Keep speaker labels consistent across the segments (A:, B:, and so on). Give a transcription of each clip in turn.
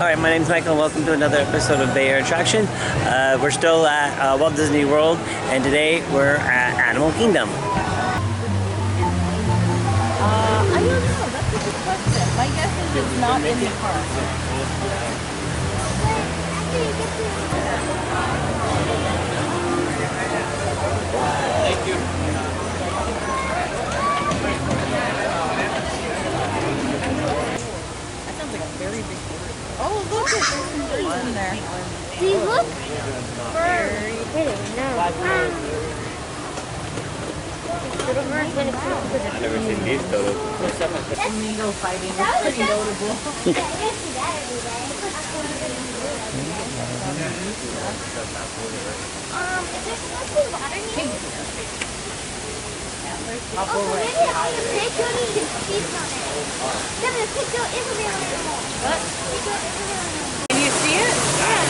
A: Alright, my name's Michael and welcome to another episode of Bay Air Attraction. We're still at Walt Disney World and today we're at Animal Kingdom.
B: I don't know, that's a good question. My guess is it's not in the park.
A: Thank you.
B: That sounds like a very big bird. Oh, look, there's some birds in there.
C: Do you look? Bird. Little bird's gonna come.
A: I've never seen these photos.
B: Flamingo fighting. It's pretty notable.
C: Is there supposed to be water near? Oh, so maybe on the picture you can feast on it. Yeah, the picture is available. What? Picture is available.
B: Can you see it?
C: Yeah,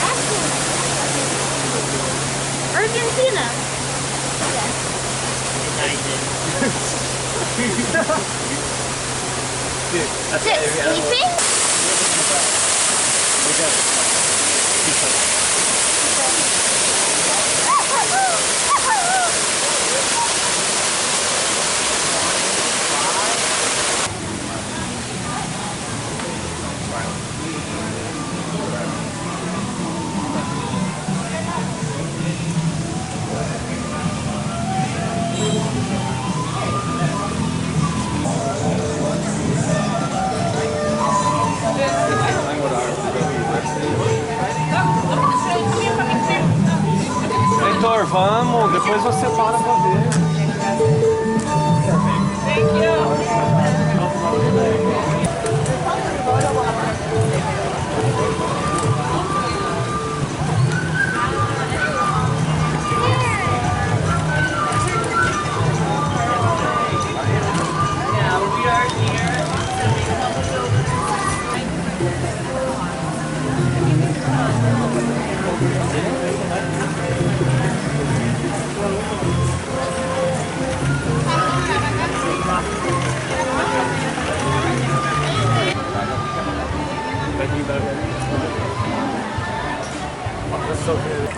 C: that's cool. Argentina. Is it sleeping?
D: Heitor, vamos, depois você para pra ver.
B: Thank you.
D: That's so good.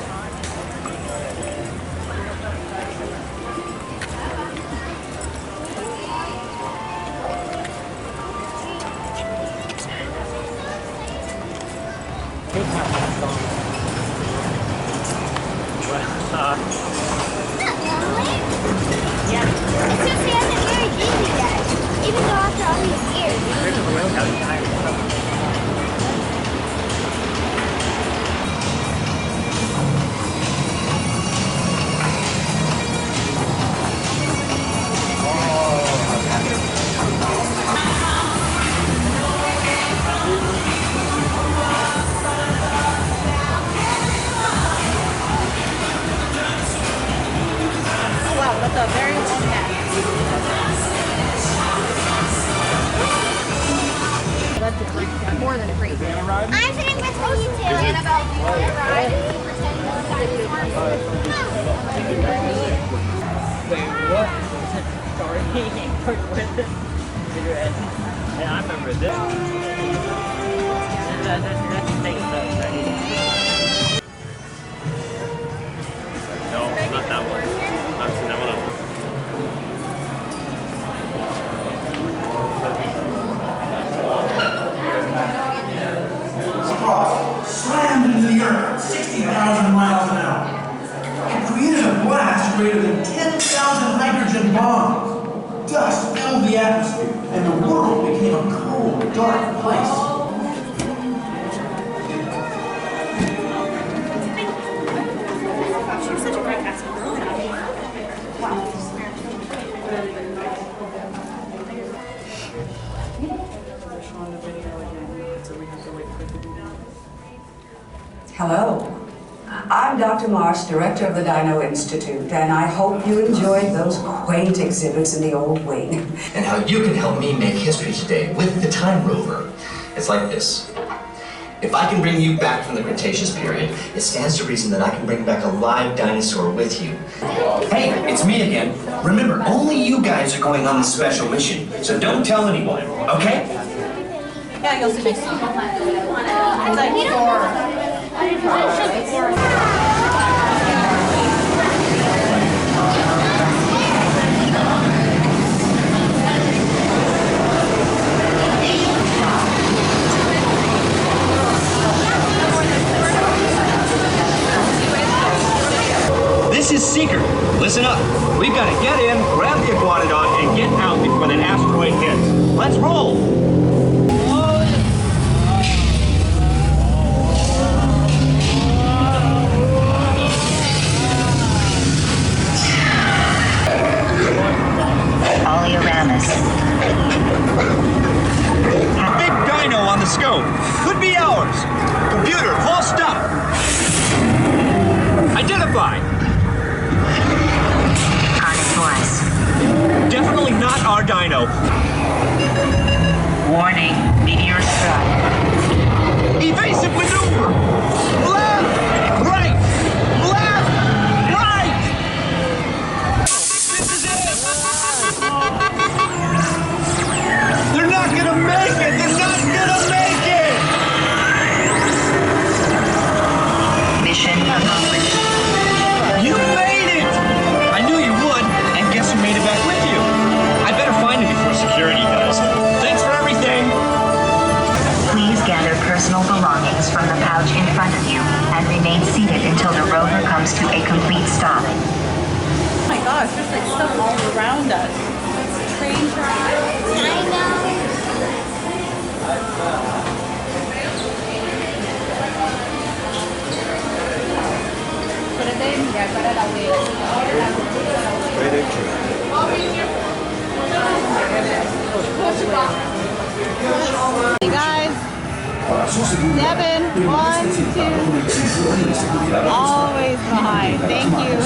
C: It's just he hasn't married Yeti yet. Even though after all these years.
B: Wow, that's a very long neck. That's a freak. More than a freak.
C: I'm sitting between you two. Annabelle, do you want to ride?
A: Wait, what? Sorry. Yeah, I remember this. That's the thing, no, not that one. I've seen that one.
E: Slammed into the earth at 60,000 miles an hour. It created a blast greater than 10,000 hydrogen bombs. Dust filled the atmosphere, and the world became a cold, dark place.
B: She was such a great cast.
F: Hello, I'm Dr. Marsh, Director of the Dino Institute, and I hope you enjoyed those quaint exhibits in the old wing.
G: And how you can help me make history today with the Time Rover. It's like this. If I can bring you back from the Cretaceous period, it stands to reason that I can bring back a live dinosaur with you. Hey, it's me again. Remember, only you guys are going on this special mission, so don't tell anyone, okay?
B: Yeah, you'll sit next to you. It's like
H: This is secret. Listen up. We've got to get in, grab the iguanodon, and get out before that asteroid hits. Let's roll!
I: Oleoramus.
H: Big dino on the scope. Could be ours. Computer, full stop. Identify.
I: Carnotaurus.
H: Definitely not our dino.
I: Warning, meteor strike.
H: Evasive maneuver. Left, right, left, right. This is it. They're not gonna make it. They're not gonna make it.
I: Mission accomplished.
H: You made it! I knew you would, and guess who made it back with you? I better find him before security does. Thanks for everything!
I: Please gather personal belongings from the pouch in front of you and remain seated until the rover comes to a complete stop.
B: oh my gosh, there's like stuff all around us. Train tracks.
C: I know.
B: Hey guys, Devin, 1, 2, always behind. Thank you.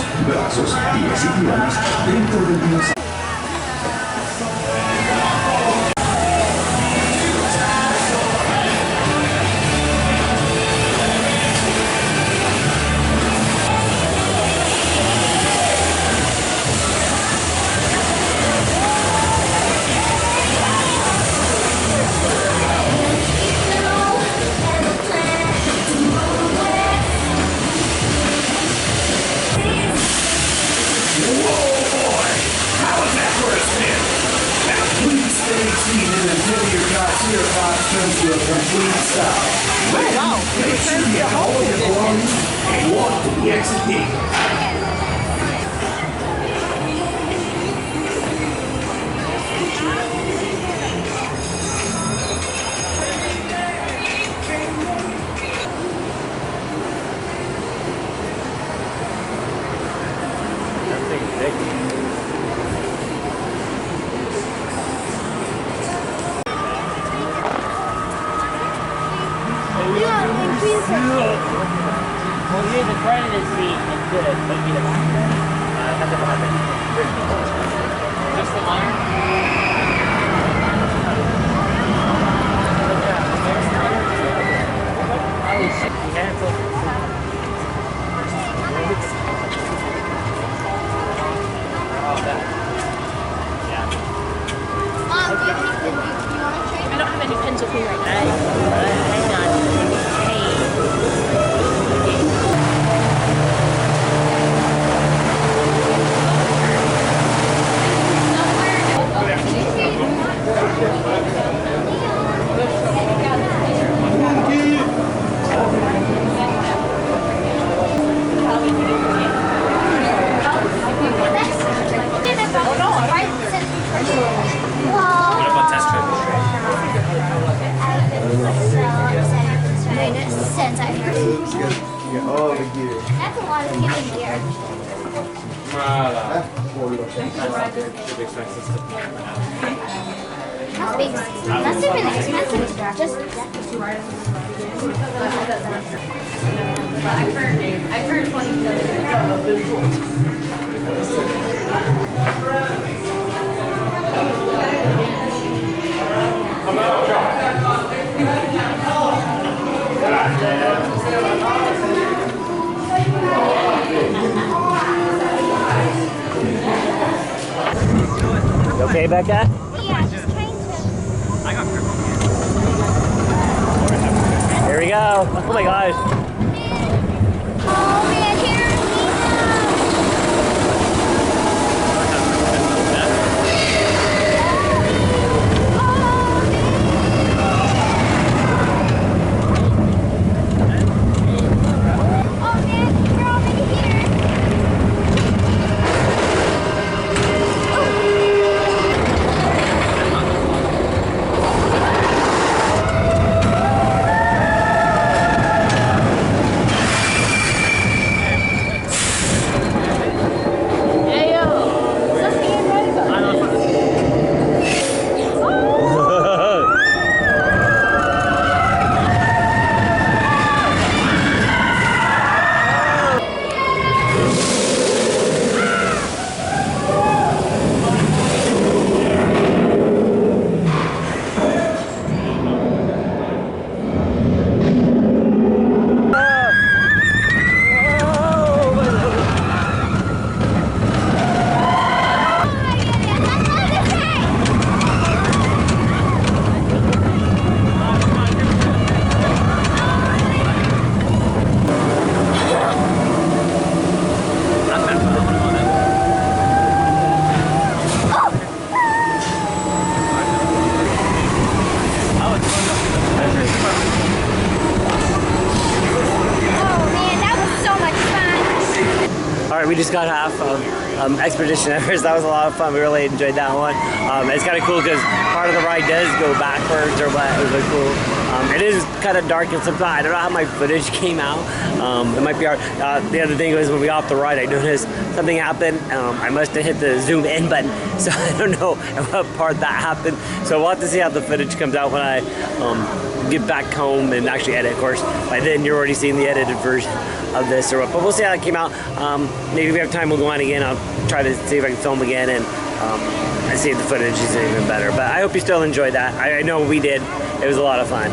A: Well, you need the front of the seat and good, but you need the back. Not the bottom. Just the line. Holy shit, you canceled. Oh, that. Yeah.
C: Mom, do you want to trade?
B: I don't have any pencil for you right now.
A: Hang on.
C: Since I heard.
D: all the gear.
C: That's a lot of skipping gear. That's even expensive. Just I've heard 27.
A: You okay, Becca?
C: Yeah, just trying to.
A: good.
C: Oh man, here's Oh man, we're already here.
A: We just got half of Expedition Everest. That was a lot of fun. We really enjoyed that one. It's kind of cool because part of the ride does go backwards or what. It was really cool. It is kind of dark and sometimes I don't know how my footage came out. It might be hard. The other thing was when we got off the ride, I noticed something happened. I must have hit the zoom in button, so I don't know at what part that happened. So we'll have to see how the footage comes out when I get back home and actually edit. Of course, by then you're already seeing the edited version of this or what. But we'll see how it came out. Maybe if we have time, we'll go on again. I'll try to see if I can film again and see if the footage is even better. But I hope you still enjoyed that. I know we did. It was a lot of fun.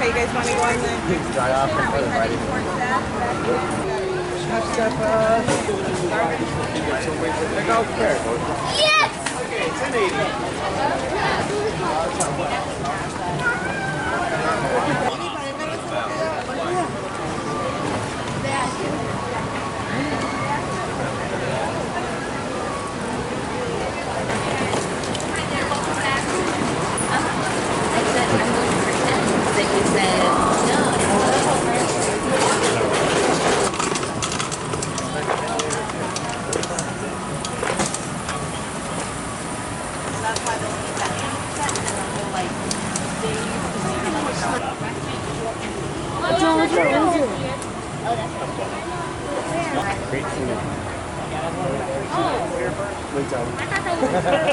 B: Okay, you guys want to go on the
D: Dry off and put it right in.
C: Yes!
D: Okay, 1080.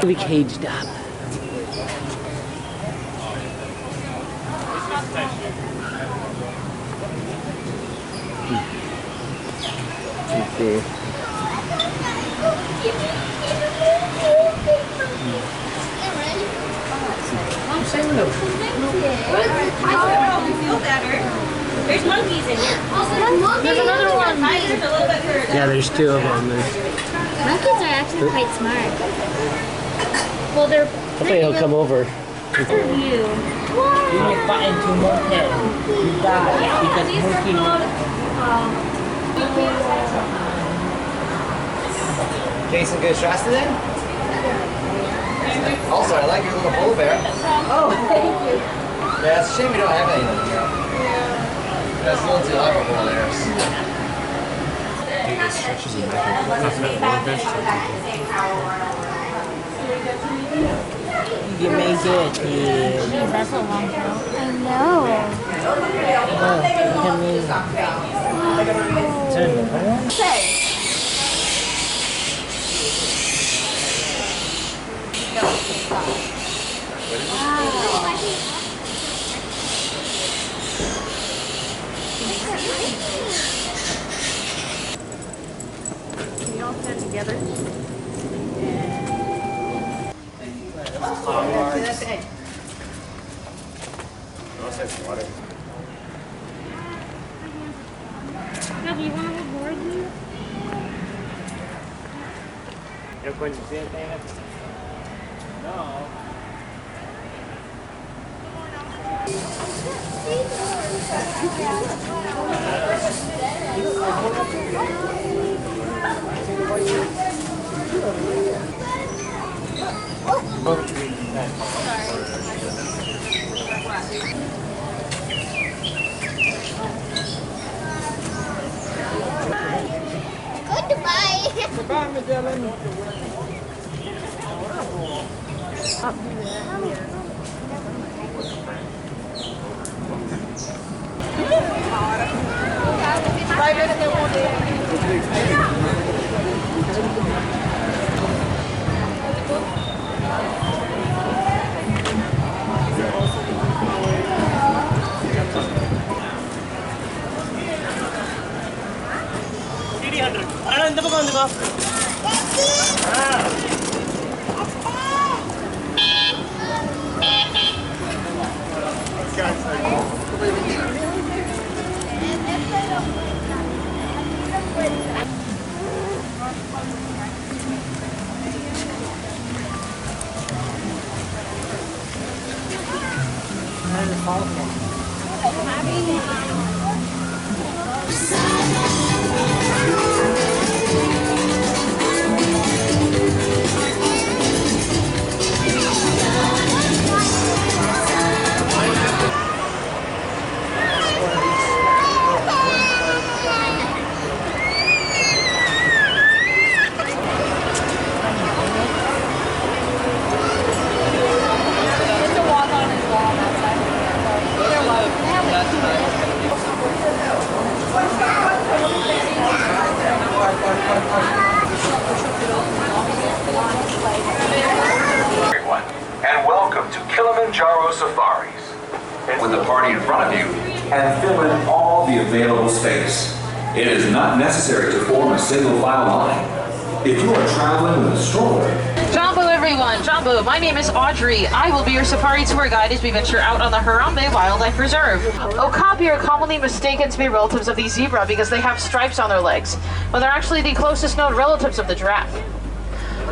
A: We caged up. Let's see.
B: There's monkeys in here.
C: There's another one.
B: Tigers a little bit further.
A: Yeah, there's two of them.
C: Monkeys are actually quite smart. Well, they're
A: Hopefully he'll come over.
C: for you.
J: You get caught into a motel. You die because monkey.
D: Jason, good shots today? Also, I like your little polar bear.
B: Oh, thank you.
D: Yeah, it's a shame we don't have any of them here. That's the only two I have over there. Dude, it stretches your neck.
J: You make it.
C: Jeez, that's a long show. I know.
B: Can you all stand together?
A: Water.
C: Do you want to board you?
A: You're going to see anything? No.
C: Goodbye.
J: Goodbye, Magellan.
K: Everyone, and welcome to Kilimanjaro Safaris. With the party in front of you and fill in all the available space. It is not necessary to form a single file line. If you are traveling with a stroller,
L: Jumbo everyone, Jumbo, my name is Audrey. I will be your safari tour guide as we venture out on the Harambe Wildlife Reserve. Okapi are commonly mistaken to be relatives of the zebra because they have stripes on their legs, but they're actually the closest known relatives of the giraffe.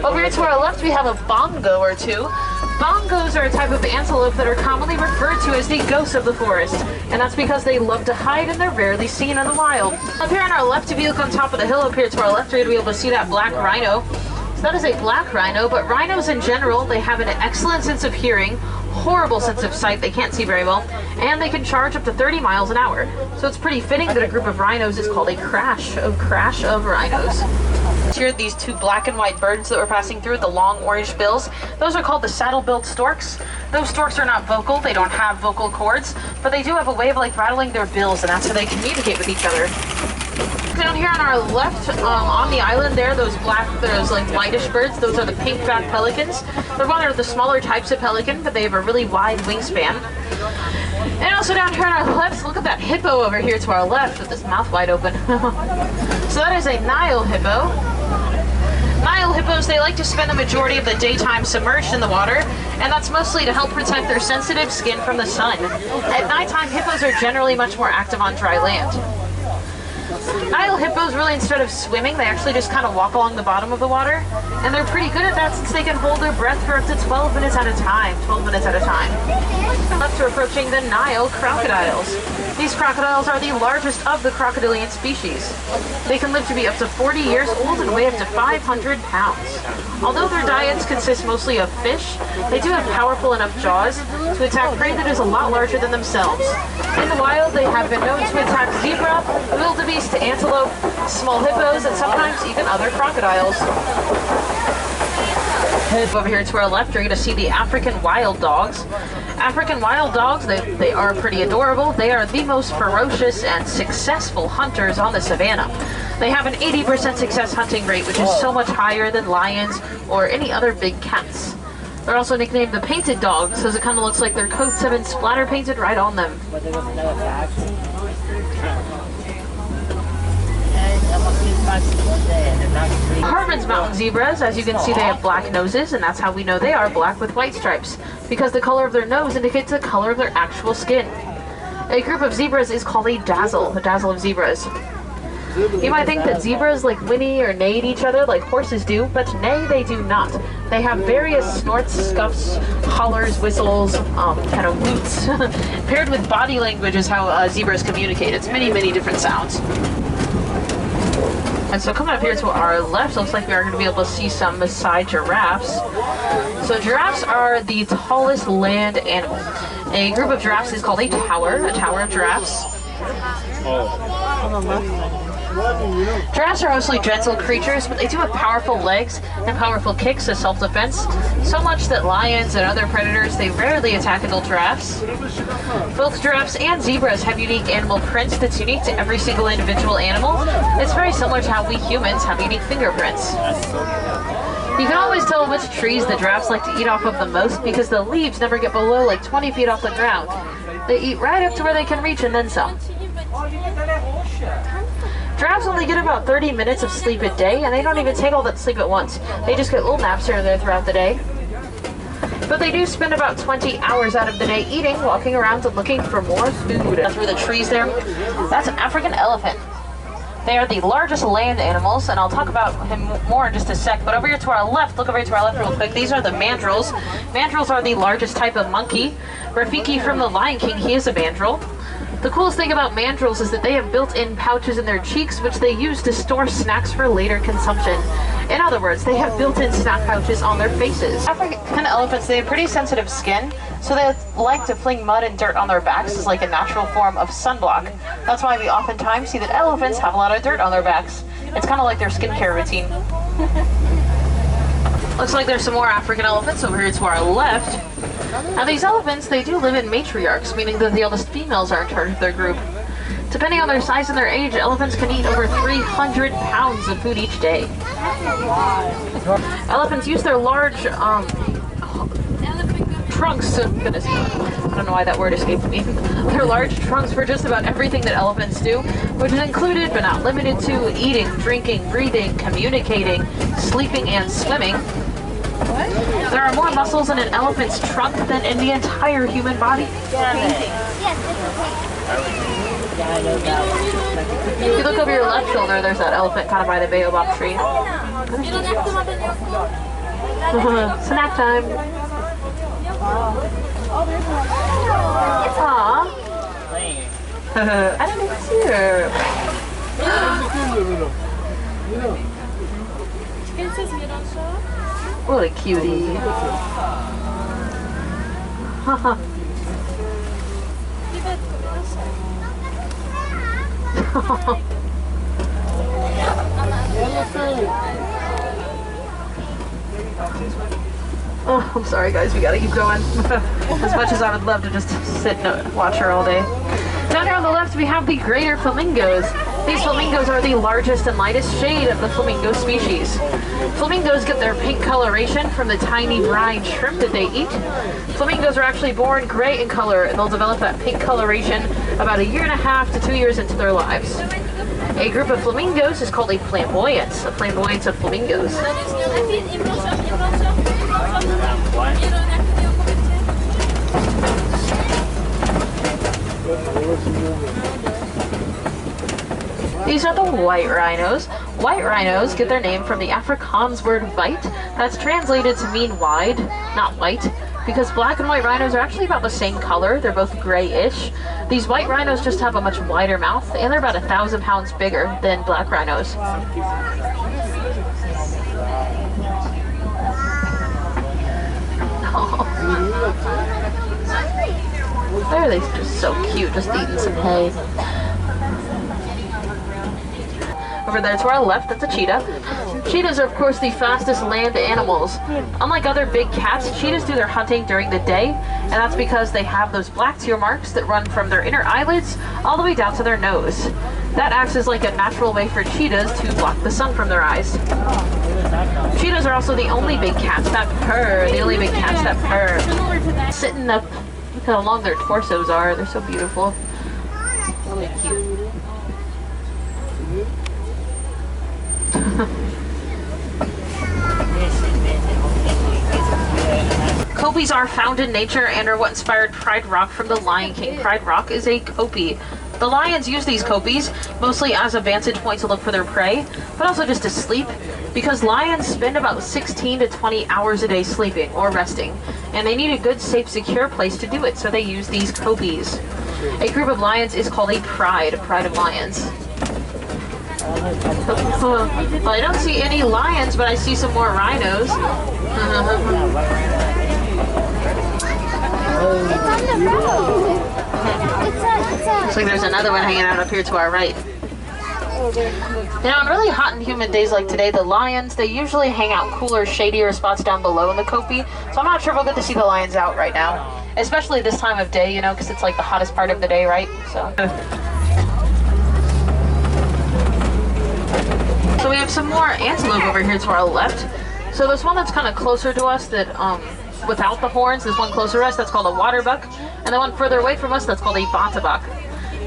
L: Over here to our left we have a bongo or two. Bongos are a type of antelope that are commonly referred to as the ghosts of the forest, and that's because they love to hide and they're rarely seen in the wild. Up here on our left, if you look on top of the hill up here to our left, you're going to be able to see that black rhino. So that is a black rhino, but rhinos in general, they have an excellent sense of hearing, horrible sense of sight, they can't see very well, and they can charge up to 30 miles an hour. So it's pretty fitting that a group of rhinos is called a crash of rhinos. Here, these two black and white birds that we're passing through, the long orange bills, those are called the saddle-billed storks. Those storks are not vocal, they don't have vocal cords, but they do have a way of like rattling their bills, and that's how they communicate with each other. Down here on our left, on the island there, those like whitish birds, those are the pink-backed pelicans. They're one of the smaller types of pelican, but they have a really wide wingspan. And also down here on our left, look at that hippo over here to our left with his mouth wide open. So that is a Nile hippo. Nile hippos, they like to spend the majority of the daytime submerged in the water, and that's mostly to help protect their sensitive skin from the sun. At nighttime, hippos are generally much more active on dry land. Nile hippos really, instead of swimming, they actually just kind of walk along the bottom of the water, and they're pretty good at that since they can hold their breath for up to 12 minutes at a time. Left, we're approaching the Nile crocodiles. These crocodiles are the largest of the crocodilian species. They can live to be up to 40 years old and weigh up to 500 pounds. Although their diets consist mostly of fish, they do have powerful enough jaws to attack prey that is a lot larger than themselves. In the wild, they have been known to attack zebra, wildebeest, antelope, small hippos, and sometimes even other crocodiles. Over here to our left, you're going to see the African wild dogs. African wild dogs, they are pretty adorable. They are the most ferocious and successful hunters on the savannah. They have an 80% success hunting rate, which is so much higher than lions or any other big cats. They're also nicknamed the painted dogs, because it kind of looks like their coats have been splatter painted right on them. Hartman's mountain zebras, as you can see, they have black noses, and that's how we know they are black with white stripes, because the color of their nose indicates the color of their actual skin. A group of zebras is called a dazzle, the dazzle of zebras. You might think that zebras like whinny or neigh at each other like horses do, but nay, they do not. They have various snorts, scuffs, hollers, whistles, kind of whoots. Paired with body language is how zebras communicate. It's many, many different sounds. And so coming up here to our left, looks like we are going to be able to see some Maasai giraffes. So giraffes are the tallest land animal. A group of giraffes is called a tower of giraffes. Giraffes are mostly gentle creatures, but they do have powerful legs and powerful kicks as self-defense, so much that lions and other predators, they rarely attack adult giraffes. Both giraffes and zebras have unique animal prints that's unique to every single individual animal. It's very similar to how we humans have unique fingerprints. You can always tell which trees the giraffes like to eat off of the most because the leaves never get below like 20 feet off the ground. They eat right up to where they can reach and then some. Giraffes only get about 30 minutes of sleep a day, and they don't even take all that sleep at once. They just get little naps here and there throughout the day. But they do spend about 20 hours out of the day eating, walking around and looking for more food. Through the trees there, that's an African elephant. They are the largest land animals, and I'll talk about him more in just a sec. But over here to our left, look over here to our left real quick. These are the mandrills. Mandrills are the largest type of monkey. Rafiki from The Lion King, he is a mandrill. The coolest thing about mandrills is that they have built-in pouches in their cheeks, which they use to store snacks for later consumption. In other words, they have built-in snack pouches on their faces. African elephants, they have pretty sensitive skin, so they like to fling mud and dirt on their backs as like a natural form of sunblock. That's why we oftentimes see that elephants have a lot of dirt on their backs. It's kind of like their skincare routine. Looks like there's some more African elephants over here to our left. Now these elephants, they do live in matriarchs, meaning that the eldest females are in charge of their group. Depending on their size and their age, elephants can eat over 300 pounds of food each day. Elephants use their large trunks, goodness, I don't know why that word escaped me. Their large trunks for just about everything that elephants do, which is included but not limited to eating, drinking, breathing, communicating, sleeping, and swimming. What? There are more muscles in an elephant's trunk than in the entire human body. If you look over your left shoulder, there's that elephant kind of by the baobab tree. Snack time. Aww. I didn't even see her. What a cutie. Oh, I'm sorry guys, we gotta keep going. As much as I would love to just sit and watch her all day. Down here on the left we have the greater flamingos. These flamingos are the largest and lightest shade of the flamingo species. Flamingos get their pink coloration from the tiny brine shrimp that they eat. Flamingos are actually born gray in color, and they'll develop that pink coloration about 1.5 to 2 years into their lives. A group of flamingos is called a flamboyance of flamingos. These are the white rhinos. White rhinos get their name from the Afrikaans word weit. That's translated to mean wide, not white, because black and white rhinos are actually about the same color. They're both grayish. These white rhinos just have a much wider mouth, and they're about 1,000 pounds bigger than black rhinos. Oh. They're just so cute, just eating some hay. Over there to our left, that's a cheetah. Cheetahs are, of course, the fastest land animals. Unlike other big cats, cheetahs do their hunting during the day, and that's because they have those black tear marks that run from their inner eyelids all the way down to their nose. That acts as like a natural way for cheetahs to block the sun from their eyes. Cheetahs are also the only big cats that purr, Sitting up, look how long their torsos are, they're so beautiful. Really cute. Copies are found in nature and are what inspired Pride Rock from the Lion King. Pride Rock is a copy. The lions use these copies mostly as a vantage point to look for their prey, but also just to sleep, because lions spend about 16 to 20 hours a day sleeping or resting, and they need a good, safe, secure place to do it, so they use these copies. A group of lions is called a pride of lions. Well, I don't see any lions, but I see some more rhinos.
C: It's on the road.
L: Looks like there's another one hanging out up here to our right. You know, on really hot and humid days like today, the lions, they usually hang out cooler, shadier spots down below in the Kopi, so I'm not sure we'll get to see the lions out right now. Especially this time of day, you know, because it's like the hottest part of the day, right? So we have some more antelope over here to our left. So this one that's kind of closer to us that, without the horns, this one closer to us, that's called a water buck. And the one further away from us, that's called a banta buck.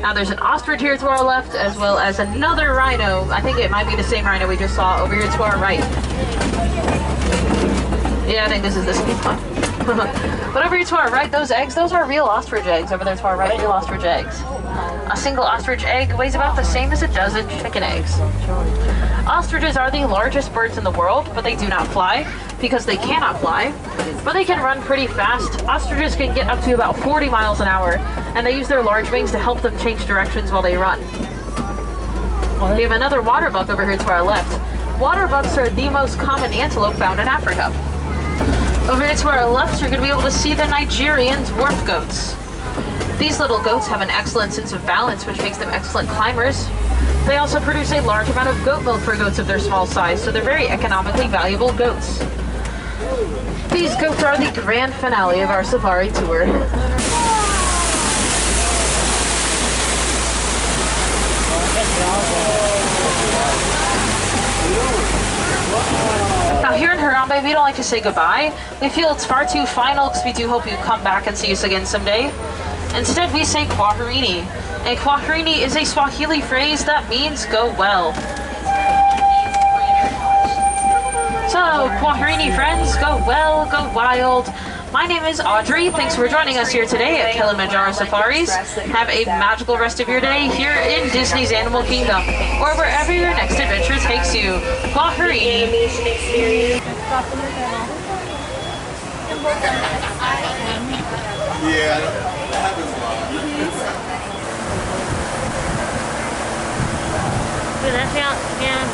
L: Now there's an ostrich here to our left, as well as another rhino. I think it might be the same rhino we just saw over here to our right. Yeah, I think this is the same one. But over here to our right, those eggs, those are real ostrich eggs. Over there to our right, real ostrich eggs. A single ostrich egg weighs about the same as a dozen chicken eggs. Ostriches are the largest birds in the world, but they do not fly, because they cannot fly, but they can run pretty fast. Ostriches can get up to about 40 miles an hour, and they use their large wings to help them change directions while they run. We have another water buck over here to our left. Water bucks are the most common antelope found in Africa. Over here to our left, you're going to be able to see the Nigerian dwarf goats. These little goats have an excellent sense of balance, which makes them excellent climbers. They also produce a large amount of goat milk for goats of their small size, so they're very economically valuable goats. These goats are the grand finale of our safari tour. Now here in Harambe, we don't like to say goodbye. We feel it's far too final because we do hope you come back and see us again someday. Instead, we say kwaherini. And kwaherini is a Swahili phrase that means go well. So, kwaherini friends, go well, go wild. My name is Audrey. Thanks for joining us here today at Kilimanjaro Safaris. Have a magical rest of your day here in Disney's Animal Kingdom, or wherever your next adventure takes you. Kwaherini.
M: Yeah, that happens a lot.
C: Dude, that's out, yeah.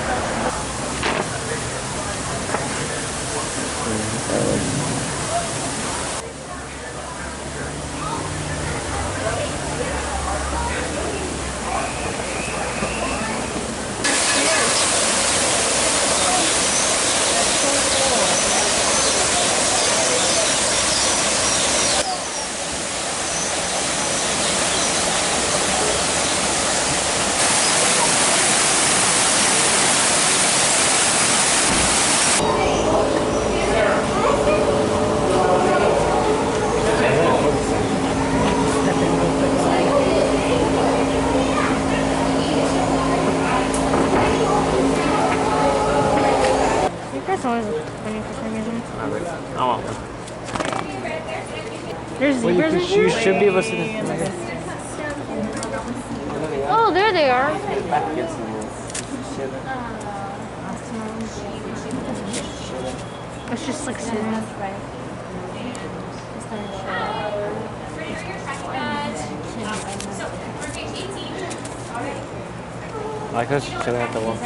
J: There's zebras in here?
A: You should be able to.
C: Oh, there they are.
J: It's just like sitting.
A: I guess you should have the one.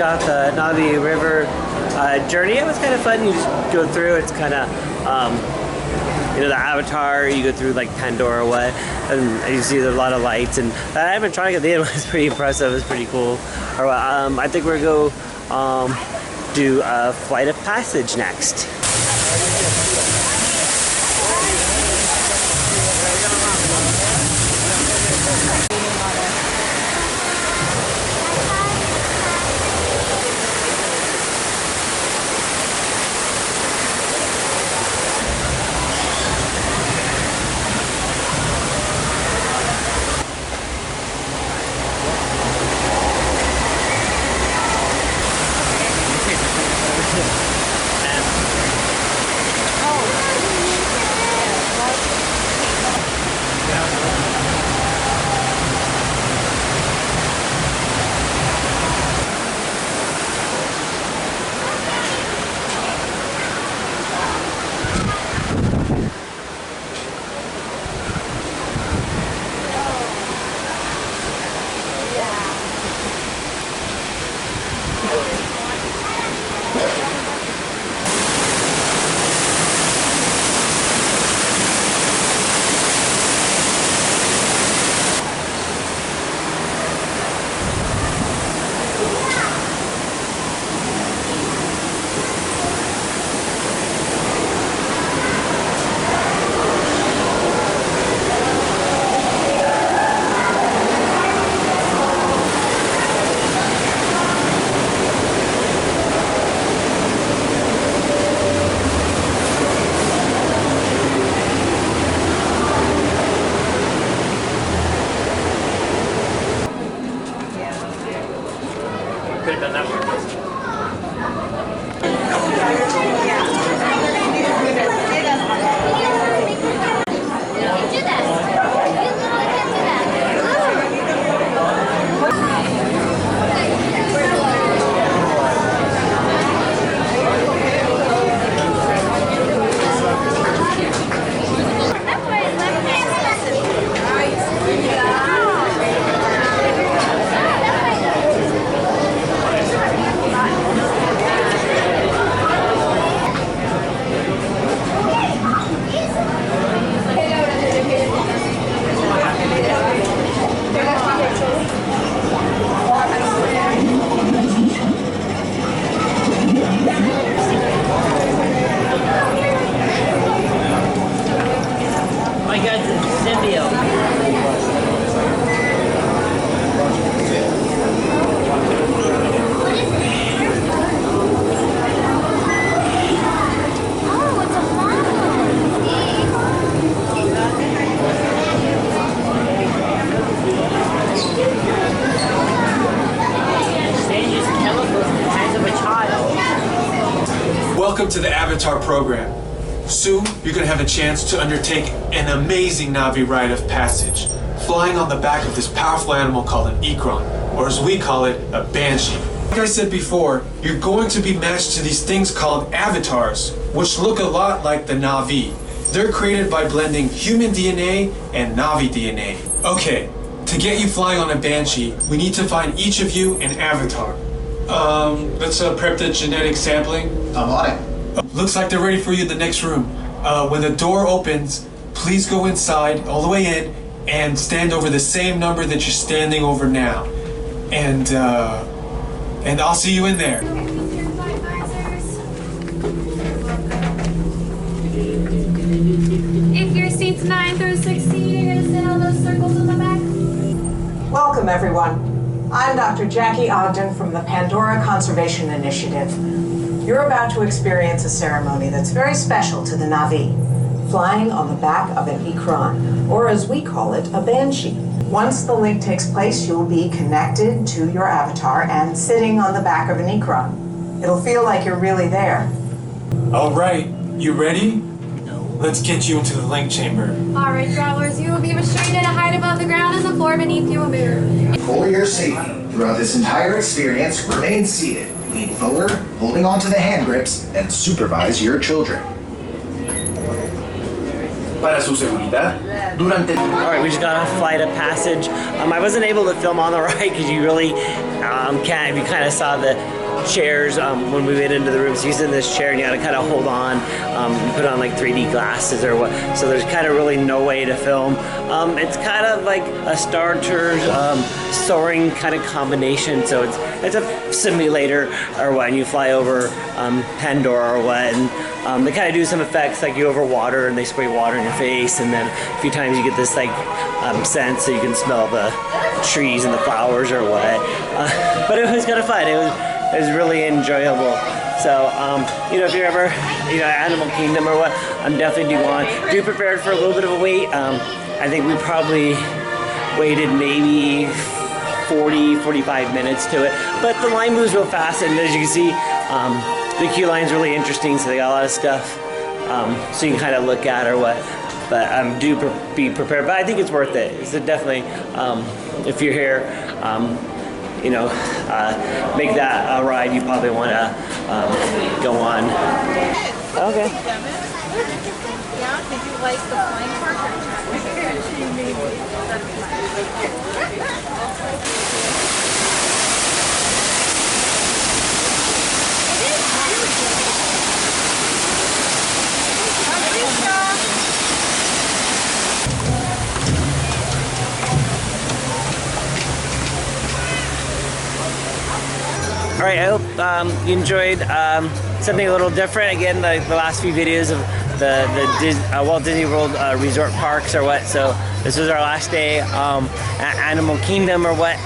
A: got the Navi River journey. It was kind of fun. You just go through. It's kind of, you know, the Avatar. You go through like Pandora way, and you see a lot of lights. And I haven't tried it. The end was pretty impressive. It was pretty cool. Or, I think we're gonna go do a flight of passage next.
J: my God, it's a symbiote.
E: Welcome to the Avatar program. Soon, you're going to have a chance to undertake an amazing Na'vi rite of passage, flying on the back of this powerful animal called an ikron, or as we call it, a banshee. Like I said before, you're going to be matched to these things called avatars, which look a lot like the Na'vi. They're created by blending human DNA and Na'vi DNA. Okay, to get you flying on a banshee, we need to find each of you an avatar. Let's prep the genetic sampling.
D: I'm on it.
E: Looks like they're ready for you in the next room. When the door opens, please go inside, all the way in, and stand over the same number that you're standing over now. And I'll see you in there.
N: If your seat's 9 through 16, you're gonna sit on those circles in the back.
F: Welcome, everyone. I'm Dr. Jackie Ogden from the Pandora Conservation Initiative. You're about to experience a ceremony that's very special to the Na'vi, flying on the back of an ikron, or as we call it, a banshee. Once the link takes place, you'll be connected to your avatar and sitting on the back of an ikron. It'll feel like you're really there.
E: All right, you ready? Let's get you into the link chamber.
N: All right, travelers, you will be restrained at a height above the ground and the floor beneath you will mirror.
D: For your safety, throughout this entire experience, remain seated, lean forward, holding onto the hand grips, and supervise your children.
E: Para su seguridad, durante...
A: All right, we just got a flight of passage. I wasn't able to film on the ride because you really can't. You kind of saw the chairs when we went into the room. So you sit in this chair and you got to kind of hold on. You put on like 3D glasses or what. So there's kind of really no way to film. It's kind of like a Star Tours soaring kind of combination. So it's a simulator or what, and you fly over Pandora or what, and they kind of do some effects like you over water and they spray water in your face, and then a few times you get this like scent so you can smell the trees and the flowers or what. But it was kind of fun. It was really enjoyable. So, if you're ever, Animal Kingdom or what, I'm definitely do prepare for a little bit of a wait. I think we probably waited maybe 40-45 minutes to it, but the line moves real fast, and as you can see, the queue line's really interesting, so they got a lot of stuff, so you can kind of look at or what. But be prepared. But I think it's worth it. It's definitely, if you're here, make that a ride you probably want to go on. Okay.
B: Yeah, did you like the flying part?
A: All right, I hope you enjoyed something a little different. Again, the last few videos of the Walt Disney World resort parks or what. So this was our last day at Animal Kingdom or what.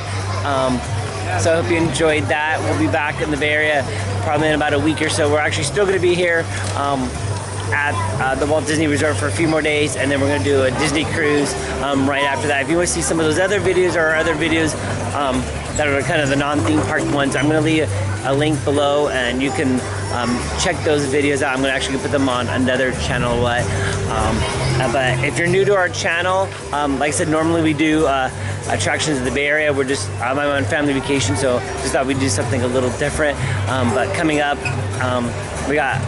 A: So I hope you enjoyed that. We'll be back in the Bay Area probably in about a week or so. We're actually still going to be here at the Walt Disney Resort for a few more days, and then we're going to do a Disney cruise right after that. If you want to see some of those other videos or other videos that are kind of the non-theme park ones, I'm going to leave a link below, and you can check those videos out. I'm going to actually put them on another channel. But if you're new to our channel, like I said, normally we do attractions in the Bay Area. I'm on family vacation, so just thought we'd do something a little different. But coming up, we got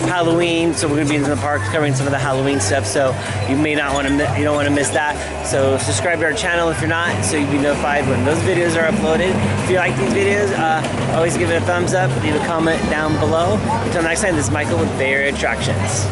A: Halloween, so we're gonna be in the parks covering some of the Halloween stuff. So you don't want to miss that. So subscribe to our channel if you're not, so you'll be notified when those videos are uploaded. If you like these videos, always give it a thumbs up, leave a comment down below. Until next time, this is Michael with Bay Area Attractions.